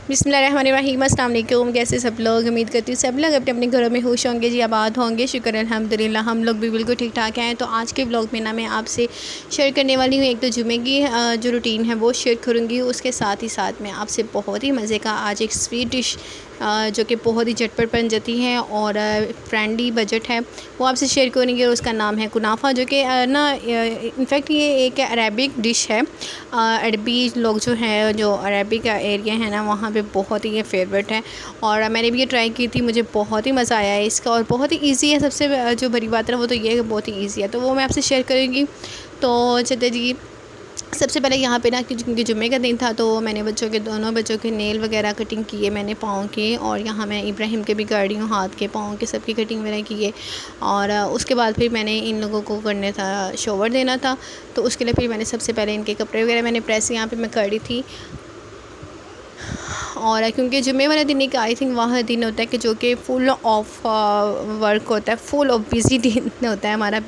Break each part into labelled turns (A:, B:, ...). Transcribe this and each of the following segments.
A: बिस्मिल्लाहिर्रहमानिर्रहीम। अस्सलाम वालेकुम। कैसे सब लोग? उम्मीद करती हूँ सब लोग अपने अपने घरों में खुश होंगे जी, आबाद होंगे। शुक्र अल्हम्दुलिल्लाह हम लोग भी बिल्कुल ठीक ठाक हैं। तो आज के व्लॉग में ना मैं आपसे शेयर करने वाली हूँ, एक तो जुमे की जो रूटीन है वो शेयर करूँगी। उसके साथ ही साथ मैं आपसे बहुत ही मज़े का आज एक स्वीट डिश जो कि बहुत ही झटपट बन जाती है और फ्रेंडली बजट है वो आपसे शेयर करेंगे। और उसका नाम है कुनाफा, जो कि ना इनफैक्ट ये एक अरेबिक डिश है। अरबी लोग जो है, जो अरेबिक एरिया है ना, वहाँ पे बहुत ही ये फेवरेट है। और मैंने भी ये ट्राई की थी, मुझे बहुत ही मज़ा आया है इसका। और बहुत ही ईजी है। सबसे जो बड़ी बात है वो तो ये है बहुत ही ईजी है, तो वो मैं आपसे शेयर करूँगी। तो चलते जी, सबसे पहले यहाँ पे ना क्योंकि जुम्मे का दिन था, तो मैंने दोनों बच्चों के नेल वगैरह कटिंग किए मैंने पाँव के। और यहाँ मैं इब्राहिम के भी कर रही हूँ, हाथ के पाँव के सबकी कटिंग वगैरह किए। और उसके बाद फिर मैंने इन लोगों को करने था, शॉवर देना था। तो उसके लिए फिर मैंने सबसे पहले इनके कपड़े वगैरह मैंने प्रेस यहाँ पे मैं कर रही थी। और क्योंकि जुम्मे वाले दिन एक आई थिंक वह दिन होता है कि जो कि फुल ऑफ वर्क होता है, फुल ऑफ बिज़ी दिन होता है हमारा।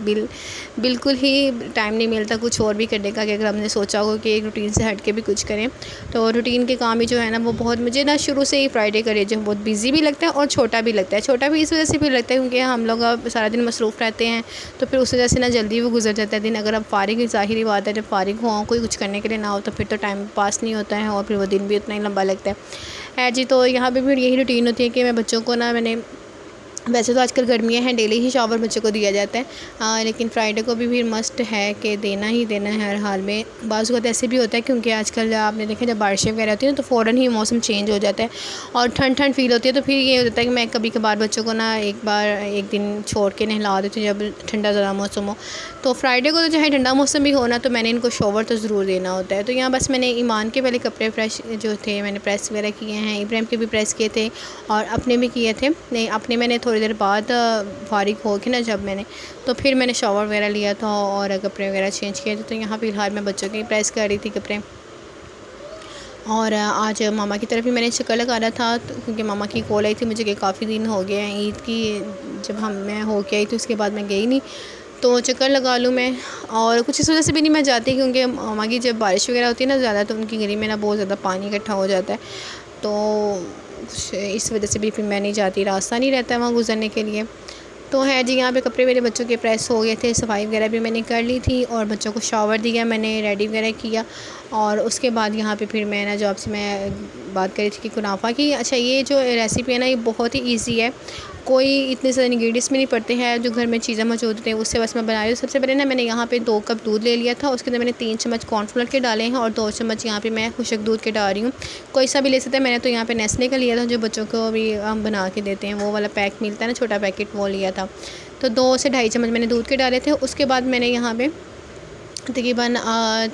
A: बिल्कुल ही टाइम नहीं मिलता कुछ और भी करने का, कि अगर हमने सोचा हो कि एक रूटीन से हट के भी कुछ करें। तो रूटीन के काम ही जो है ना वो बहुत, मुझे ना शुरू से ही फ्राइडे का जो बहुत बिज़ी भी लगता है और छोटा भी लगता है। छोटा भी इस वजह से भी लगता है क्योंकि हम लोग अब सारा दिन मसरूफ़ रहते हैं, तो फिर उस वजह से ना जल्दी वो गुजर जाता है दिन। अगर अब फ़ारिग, ज़ाहिरी बात है, जब फ़ारिग हो कोई कुछ करने के लिए ना हो तो फिर तो टाइम पास नहीं होता है और फिर वो दिन भी उतना ही लंबा लगता है जी। तो यहाँ पे भी यही रूटीन होती है कि मैं बच्चों को ना, मैंने वैसे तो आजकल गर्मियाँ हैं, डेली ही शावर बच्चों को दिया जाता है, लेकिन फ्राइडे को भी फिर मस्ट है कि देना ही देना है हर हाल में। बाज़ वक़्त ऐसे भी होता है क्योंकि आजकल आपने देखा जब बारिशें वगैरह होती हैं तो फ़ौरन ही मौसम चेंज हो जाता है और ठंड फील होती है। तो फिर ये हो जाता है कि मैं कभी कभार बच्चों को ना एक दिन छोड़ के नहला देती हूँ जब ठंडा ज़्यादा मौसम हो। तो फ्राइडे को तो चाहे ठंडा मौसम भी हो ना, तो मैंने इनको शॉवर तो ज़रूर देना होता है। तो यहाँ बस मैंने ईमान के पहले कपड़े फ्रेश जो थे मैंने प्रेस वगैरह किए हैं, इब्राहिम के भी प्रेस किए थे और अपने भी किए थे। नहीं, अपने मैंने थोड़ी देर बाद फारिग हो के ना जब मैंने, तो फिर मैंने शॉवर वगैरह लिया था और कपड़े वगैरह चेंज किए थे। तो यहाँ फ़िलहाल मैं बच्चों की प्रेस कर रही थी कपड़े। और आज मामा की तरफ भी मैंने चक्कर लगाना था, क्योंकि मामा की कॉल आई थी मुझे कि काफ़ी दिन हो गए हैं ईद की, जब मैं हो के आई थी उसके बाद मैं गई नहीं, तो चक्कर लगा लूँ मैं। और कुछ इस वजह से भी नहीं मैं जाती क्योंकि मामा की जब बारिश वगैरह होती है ना ज़्यादा, तो उनकी गली में ना बहुत ज़्यादा पानी इकट्ठा हो जाता है, तो कुछ इस वजह से भी फिर मैं नहीं जाती, रास्ता नहीं रहता है वहाँ गुजरने के लिए। तो है जी, यहाँ पे कपड़े मेरे बच्चों के प्रेस हो गए थे, सफाई वगैरह भी मैंने कर ली थी और बच्चों को शावर दिया मैंने, रेडी वगैरह किया। और उसके बाद यहाँ पे फिर मैं ना, जो आपसे मैं बात करी थी कि कुनाफा की, अच्छा ये जो रेसिपी है ना ये बहुत ही ईजी है, कोई इतने ज़्यादा इंग्रेडिएंट्स में नहीं पड़ते हैं, जो घर में चीज़ें मौजूद होती हैं उससे बस मैं बना रही हूँ। सबसे पहले ना मैंने यहाँ पे 2 कप दूध ले लिया था, उसके अंदर मैंने 3 चम्मच कॉर्नफ्लोर के डाले हैं और 2 चम्मच यहाँ पे मैं खुशक दूध के डाल रही हूँ। कोई सा भी ले सकता है, मैंने तो यहाँ पे नेस्ले का लिया था, जो बच्चों को भी हम बना के देते हैं, वो वाला पैक मिलता है ना छोटा पैकेट, वो लिया था। तो 2 से ढाई चम्मच मैंने दूध के डाले थे। उसके बाद मैंने यहाँ पे तकरीबन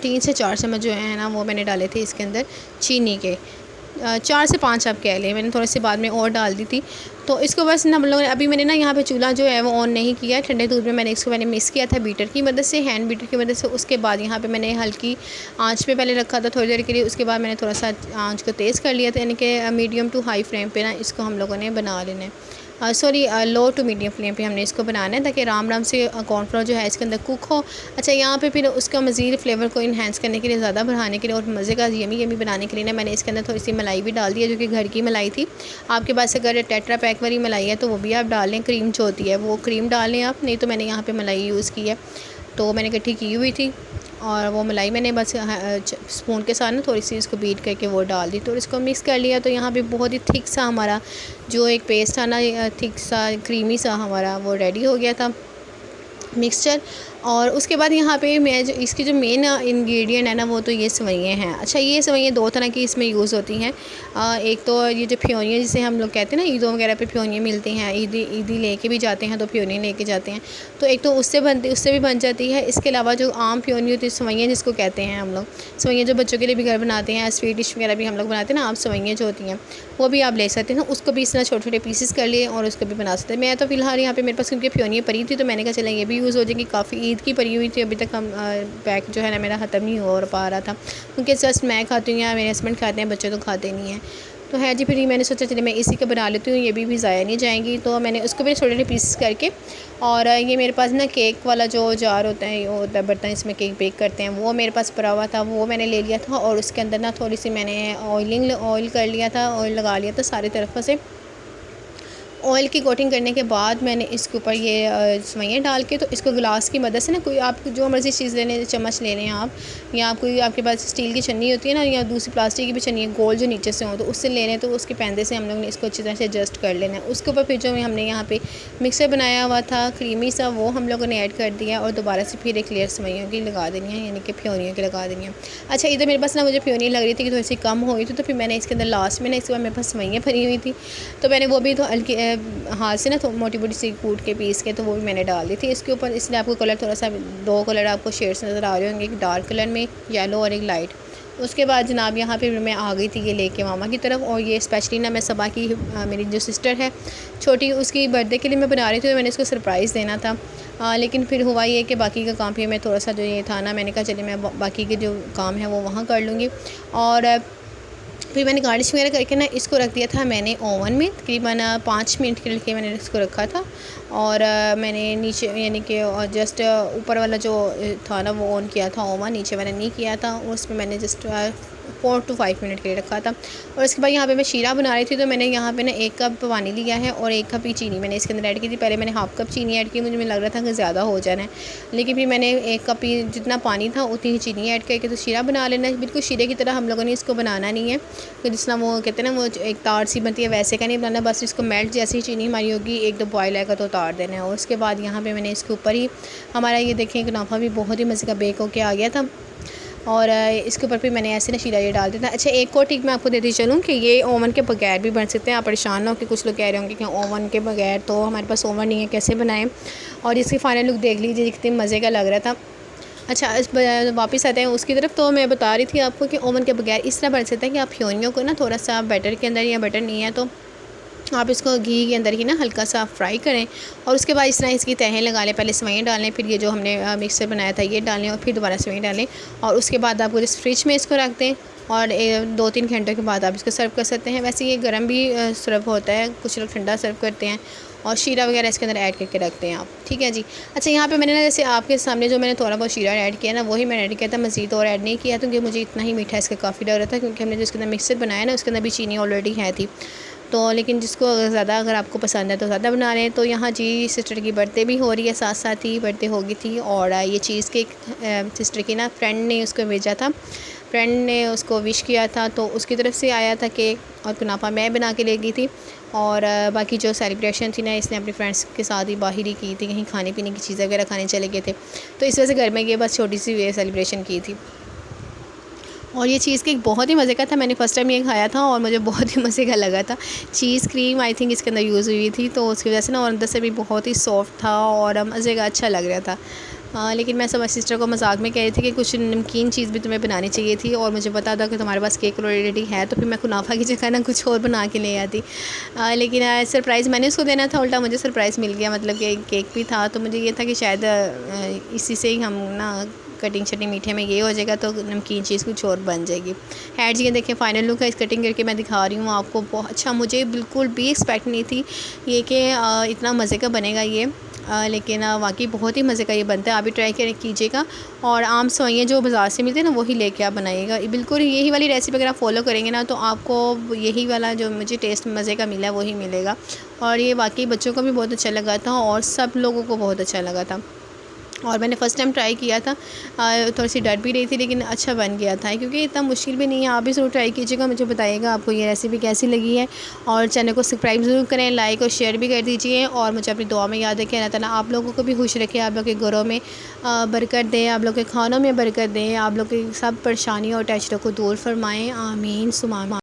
A: 3 से 4 चम्मच जो है ना वो मैंने डाले थे इसके अंदर चीनी के। 4 से 5 आप कह लें, मैंने थोड़ी सी बाद में और डाल दी थी। तो इसको बस ना हम लोगों ने, अभी मैंने ना यहाँ पे चूल्हा जो है वो ऑन नहीं किया, ठंडे दूध में मैंने इसको मिक्स किया था बीटर की मदद से, हैंड बीटर की मदद से। उसके बाद यहाँ पे मैंने हल्की आंच पे पहले रखा था थोड़ी देर के लिए, उसके बाद मैंने थोड़ा सा आंच को तेज़ कर लिया था, यानी कि मीडियम टू हाई फ्लेम पे ना इसको हम लोगों ने बना लेना है। Sorry, low to medium flame पे हमने इसको बनाना है, ताकि आराम से कॉर्नफ्लोर जो है इसके अंदर कुक हो। अच्छा, यहाँ पे फिर उसका मज़ीद फ्लेवर को इन्हेंस करने के लिए, ज़्यादा बढ़ाने के लिए और मज़े का यमी बनाने के लिए ना मैंने इसके अंदर थोड़ी सी मलाई भी डाल दी है, जो कि घर की मलाई थी। आपके पास अगर टेट्रा पैक वाली मलाई है तो वो भी आप डाल लें, क्रीम जो होती है वो क्रीम डाल लें आप, नहीं तो मैंने यहाँ पर मलाई यूज़ की है, तो मैंने इकट्ठी की हुई थी। और वो मलाई मैंने बस स्पून के साथ ना थोड़ी सी इसको बीट करके वो डाल दी, तो इसको मिक्स कर लिया। तो यहाँ पे बहुत ही थिक सा हमारा जो एक पेस्ट था ना, थिक सा क्रीमी सा हमारा वो रेडी हो गया था मिक्सचर। और उसके बाद यहाँ पे मैं जो इसकी जो मेन इंग्रेडिएंट है ना वो तो ये सेवइयाँ हैं। अच्छा, ये सेवइयाँ 2 तरह की इसमें यूज़ होती हैं। एक तो ये जो फ्योनियाँ जिसे हम लोग कहते हैं ना, ईदों वगैरह पे फ्योनियाँ मिलती हैं, ईदी लेके भी जाते हैं तो फ्योनियाँ लेके जाते हैं, तो एक तो उससे भी बन जाती है। इसके अलावा जो आम फ्योनी होती है, सेवइयाँ जिसको कहते हैं हम लोग, सेवइयाँ जो बच्चों के लिए भी घर बनाते हैं, स्वीट डिश वगैरह भी हम लोग बनाते हैं ना, आम सेवइयाँ जो होती हैं वो भी आप ले सकते हैं। उसको भी इस तरह छोटे छोटे पीसेस कर लिए और उसको भी बना सकते हैं। मैं तो फ़िलहाल यहाँ पे मेरे पास क्योंकि फ्योनियाँ पड़ी थी, तो मैंने कहा चला ये भी यूज़ हो जाएगी, काफ़ी ईद की पड़ी हुई थी, अभी तक हम पैक जो है ना मेरा ख़त्म नहीं हो पा रहा था, क्योंकि जस्ट मैं खाती हूँ या मेरे हस्बैंड खाते हैं, बच्चे तो खाते नहीं हैं। तो है जी, फिर मैंने सोचा चलिए मैं इसी का बना लेती हूँ, ये भी ज़ाया नहीं जाएंगी। तो मैंने उसको भी छोटे छोटे पीसेस करके, और ये मेरे पास ना केक वाला जो जार होता है, वो होता है बर्तन, इसमें केक बेक करते हैं, वो मेरे पास पड़ा हुआ था, वो मैंने ले लिया था। और उसके अंदर ना थोड़ी सी मैंने ऑयल कर लिया था, ऑयल लगा लिया था सारी तरफ़ों से। ऑयल की कोटिंग करने के बाद मैंने इसके ऊपर ये सेवइयाँ डाल के, तो इसको गिलास की मदद से ना, कोई आप जो मर्ज़ी चीज़ लेने, चम्मच ले लें आप, या कोई आपके पास स्टील की छन्नी होती है ना, या दूसरी प्लास्टिक की भी छन्नी है गोल जो नीचे से हो, तो उससे ले लें। तो उसके पैंदे से हम लोग ने इसको अच्छी तरह से एडजस्ट कर लेना है। उसके ऊपर फिर जो हमने यहाँ पे मिक्सर बनाया हुआ था क्रीमी सा, वो हम लोगों ने ऐड कर दिया, और दोबारा से फिर एक लेयर सेवइयों की लगा देनी है, यानी कि फ्योनियों की लगा देनी है। अच्छा, इधर मेरे पास ना मुझे फ्योनी लग रही थी कि थोड़ी सी कम हुई थी, तो फिर मैंने इसके अंदर लास्ट में ना, इसके बाद मेरे पास सेवइयाँ भरी हुई थी, तो मैंने वो भी तो हल्की हाथ से ना तो मोटी मोटी सी कूट के पीस के, तो वो भी मैंने डाल दी थी इसके ऊपर। इसलिए आपको कलर थोड़ा सा, 2 कलर आपको शेड्स नज़र आ रहे होंगे, एक डार्क कलर में येलो और एक लाइट। उसके बाद जनाब यहाँ पे मैं आ गई थी ये लेके मामा की तरफ, और ये स्पेशली ना मैं सबा की, मेरी जो सिस्टर है छोटी, उसकी बर्थडे के लिए मैं बना रही थी, तो मैंने इसको सरप्राइज़ देना था। लेकिन फिर हुआ ये कि बाकी का काम फिर मैं थोड़ा सा जो ये था ना, मैंने कहा चलिए मैं बाकी के जो काम है वो वहाँ कर लूँगी। और फिर मैंने गार्निश वगैरह करके ना इसको रख दिया था मैंने ओवन में, तकरीबन 5 मिनट के लिए मैंने इसको रखा था। और मैंने नीचे, यानी कि जस्ट ऊपर वाला जो था ना वो ऑन किया था ओवन, नीचे मैंने नहीं किया था, उसमें मैंने जस्ट 4 to 5 मिनट के लिए रखा था। और इसके बाद यहाँ पे मैं शीरा बना रही थी, तो मैंने यहाँ पे ना 1 कप पानी लिया है, और 1 कप ही चीनी मैंने इसके अंदर ऐड की थी। पहले मैंने हाफ़ कप चीनी ऐड की, मुझे लग रहा था कि ज़्यादा हो जाना है, लेकिन फिर मैंने 1 कप ही, जितना पानी था उतनी ही चीनी ऐड करके तो शीरा बना लेना है। बिल्कुल शीरे की तरह हम लोगों ने इसको बनाना नहीं है, तो जिस तरह वो कहते हैं ना वो एक तार सी बनती है, वैसे का नहीं बनाना, बस इसको मेल्ट जैसी चीनी हमारी होगी, 1-2 बॉयल आएगा तो उतार देना है। और उसके बाद यहाँ पे मैंने इसके ऊपर ही हमारा ये देखें कुनाफा भी बहुत ही मज़े का बेक होके आ गया था। और इसके ऊपर भी मैंने ऐसे ना शीरा ये डाल दिया था। अच्छा, एक और टिप मैं आपको देती चलूँ कि ये ओवन के बगैर भी बन सकते हैं। आप परेशान ना हो कि कुछ लोग कह रहे होंगे कि ओवन के बगैर तो हमारे पास ओवन नहीं है, कैसे बनाएं। और इसकी फ़ाइनल लुक देख लीजिए, कितने मज़े का लग रहा था। अच्छा, वापस आते हैं उसकी तरफ। तो मैं बता रही थी आपको कि ओवन के बगैर इस तरह बन सकता है कि आप फ्योनियों को ना थोड़ा सा बैटर के अंदर, या बैटर नहीं है तो आप इसको घी के अंदर ही ना हल्का सा फ्राई करें, और उसके बाद इस तरह इसकी तहें लगा लें। पहले सेवइयाँ डालें, फिर ये जो हमने मिक्सर बनाया था ये डालें, और फिर दोबारा सेवइयाँ डालें, और उसके बाद आप जिस फ्रिज में इसको रख दें, और 2-3 घंटों के बाद आप इसको सर्व कर सकते हैं। वैसे ये गर्म भी सर्व होता है, कुछ लोग ठंडा सर्व करते हैं, और शीरा वगैरह इसके अंदर ऐड करके रखते हैं आप, ठीक है जी। अच्छा, यहाँ पे मैंने ना, जैसे आपके सामने जो मैंने थोड़ा बहुत शीरा ऐड किया ना, वही मैंने ऐड किया था, मज़ीद और ऐड नहीं किया, क्योंकि मुझे इतना ही मीठा इसका काफ़ी लग रहा था, क्योंकि हमने जो इसके अंदर मिक्सर बनाया ना उसके अंदर भी चीनी ऑलरेडी है थी। तो लेकिन जिसको ज़्यादा, अगर आपको पसंद है तो ज़्यादा बना लें। तो यहाँ जी सिस्टर की बर्थडे भी हो रही है, साथ साथ ही बर्थडे हो गई थी, और ये चीज़ केक सिस्टर की ना फ्रेंड ने उसको भेजा था, फ्रेंड ने उसको विश किया था, तो उसकी तरफ से आया था केक, और कुनाफा मैं बना के ले गई थी। और बाकी जो सेलिब्रेशन थी ना, इसने अपने फ्रेंड्स के साथ ही बाहर ही की थी, कहीं खाने पीने की चीज़ें वगैरह खाने चले गए थे, तो इस वजह से घर में ये बस छोटी सी सेलिब्रेशन की थी। और ये चीज़ केक बहुत ही मज़े का था, मैंने फ़र्स्ट टाइम ये खाया था और मुझे बहुत ही मज़े का लगा था। चीज़ क्रीम आई थिंक इसके अंदर यूज़ हुई थी, तो उसकी वजह से ना, और अंदर से भी बहुत ही सॉफ्ट था और मज़े का, अच्छा लग रहा था। लेकिन मैं सब सिस्टर को मजाक में कह रही थी कि कुछ नमकीन चीज़ भी तुम्हें बनानी चाहिए थी, और मुझे पता था कि तुम्हारे पास केक ऑलरेडी है, तो फिर मैं कुनाफा की जगह ना कुछ और बना के ले आती। लेकिन सरप्राइज़ मैंने उसको देना था, उल्टा मुझे सरप्राइज़ मिल गया, मतलब कि केक भी था। तो मुझे ये था कि शायद इसी से ही हम ना कटिंग शटिंग मीठे में ये हो जाएगा, तो नमकीन चीज़ कुछ और बन जाएगी। खैर जी, ये देखिए फाइनल लुक है, इस कटिंग करके मैं दिखा रही हूँ आपको। बहुत अच्छा, मुझे बिल्कुल भी एक्सपेक्ट नहीं थी ये कि इतना मज़े का बनेगा ये। लेकिन वाकई बहुत ही मज़े का ये बनता है, आप भी ट्राई कीजिएगा। और आम सेवइयाँ जो बाज़ार से मिलती है ना, वही लेके आप बनाइएगा। बिल्कुल यही वाली रेसिपी अगर आप फॉलो करेंगे ना, तो आपको यही वाला जो मुझे टेस्ट मज़े का मिला है वही मिलेगा। और ये वाकई बच्चों को भी बहुत अच्छा लगा था, और सब लोगों को बहुत अच्छा लगा था। और मैंने फ़र्स्ट टाइम ट्राई किया था, थोड़ी सी डर भी रही थी, लेकिन अच्छा बन गया था, क्योंकि इतना मुश्किल भी नहीं है। आप भी ज़रूर ट्राई कीजिएगा, मुझे बताइएगा आपको ये रेसिपी कैसी लगी है। और चैनल को सब्सक्राइब ज़रूर करें, लाइक और शेयर भी कर दीजिए, और मुझे अपनी दुआ में याद रखें। अल्लाह ताला आप लोगों को भी खुश रखें, आप लोग के घरों में बरकत दें, आप लोग के खानों में बरकत दें, आप लोग की सब परेशानियों और टेंशनों को दूर फरमाएँ। आमीन सुमा।